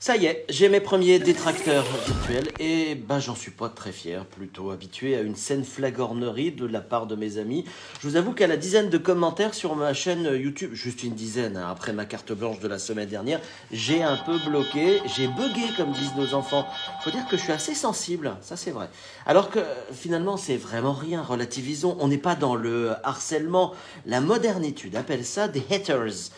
Ça y est, j'ai mes premiers détracteurs virtuels et j'en suis pas très fier, plutôt habitué à une saine flagornerie de la part de mes amis. Je vous avoue qu'à la dizaine de commentaires sur ma chaîne YouTube, juste une dizaine, après ma carte blanche de la semaine dernière, j'ai un peu bloqué, j'ai bugué comme disent nos enfants. Faut dire que je suis assez sensible, ça c'est vrai. Alors que finalement c'est vraiment rien, relativisons, on n'est pas dans le harcèlement. La modernitude appelle ça des haters.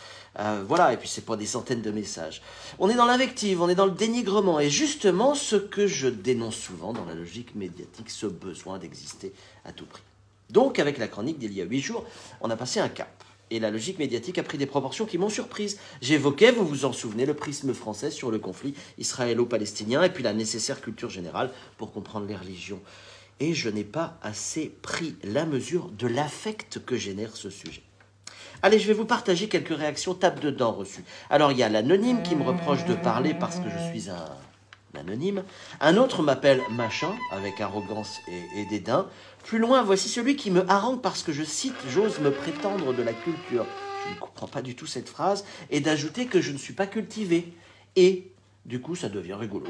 Voilà, et puis c'est pas des centaines de messages. On est dans l'invective, on est dans le dénigrement, et justement ce que je dénonce souvent dans la logique médiatique, ce besoin d'exister à tout prix. Donc avec la chronique d'il y a 8 jours, on a passé un cap. Et la logique médiatique a pris des proportions qui m'ont surprise. J'évoquais, vous vous en souvenez, le prisme français sur le conflit israélo-palestinien, et puis la nécessaire culture générale pour comprendre les religions. Et je n'ai pas assez pris la mesure de l'affect que génère ce sujet. Allez, je vais vous partager quelques réactions tape-dedans reçues. Alors, il y a l'anonyme qui me reproche de parler parce que je suis un anonyme. Un autre m'appelle machin, avec arrogance et dédain. Plus loin, voici celui qui me harangue parce que je cite « j'ose me prétendre de la culture ». Je ne comprends pas du tout cette phrase. Et d'ajouter que je ne suis pas cultivé. Et du coup, ça devient rigolo.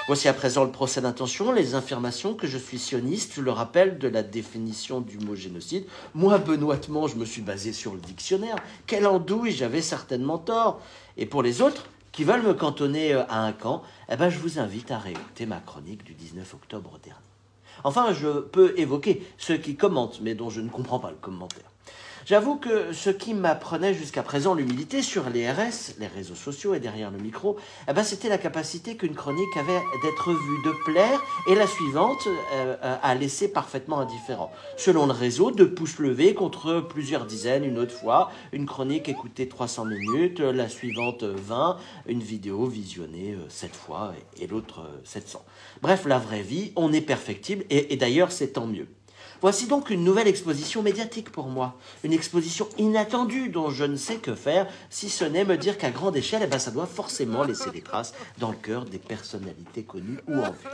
Voici à présent le procès d'intention, les affirmations que je suis sioniste, le rappel de la définition du mot génocide. Moi, benoîtement, je me suis basé sur le dictionnaire. Quelle andouille, j'avais certainement tort. Et pour les autres qui veulent me cantonner à un camp, je vous invite à réécouter ma chronique du 19 octobre dernier. Enfin, je peux évoquer ceux qui commentent, mais dont je ne comprends pas le commentaire. J'avoue que ce qui m'apprenait jusqu'à présent l'humilité sur les RS, les réseaux sociaux et derrière le micro, c'était la capacité qu'une chronique avait d'être vue, de plaire, et la suivante à laisser parfaitement indifférent. Selon le réseau, 2 pouces levés contre plusieurs dizaines une autre fois, une chronique écoutée 300 minutes, la suivante 20, une vidéo visionnée 7 fois et l'autre 700. Bref, la vraie vie, on est perfectible et d'ailleurs c'est tant mieux. Voici donc une nouvelle exposition médiatique pour moi. Une exposition inattendue dont je ne sais que faire, si ce n'est me dire qu'à grande échelle, ça doit forcément laisser des traces dans le cœur des personnalités connues ou en vue.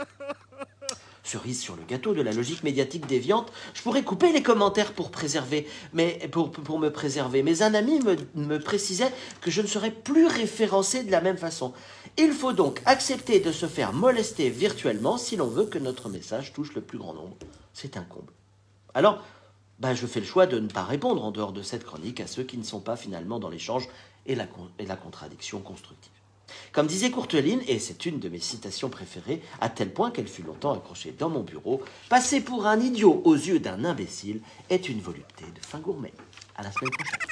Cerise sur le gâteau de la logique médiatique déviante, je pourrais couper les commentaires pour me préserver. Mais un ami me précisait que je ne serais plus référencé de la même façon. Il faut donc accepter de se faire molester virtuellement si l'on veut que notre message touche le plus grand nombre. C'est un comble. Alors, je fais le choix de ne pas répondre en dehors de cette chronique à ceux qui ne sont pas finalement dans l'échange et la contradiction constructive. Comme disait Courteline, et c'est une de mes citations préférées, à tel point qu'elle fut longtemps accrochée dans mon bureau, « Passer pour un idiot aux yeux d'un imbécile est une volupté de fin gourmet ». À la semaine prochaine.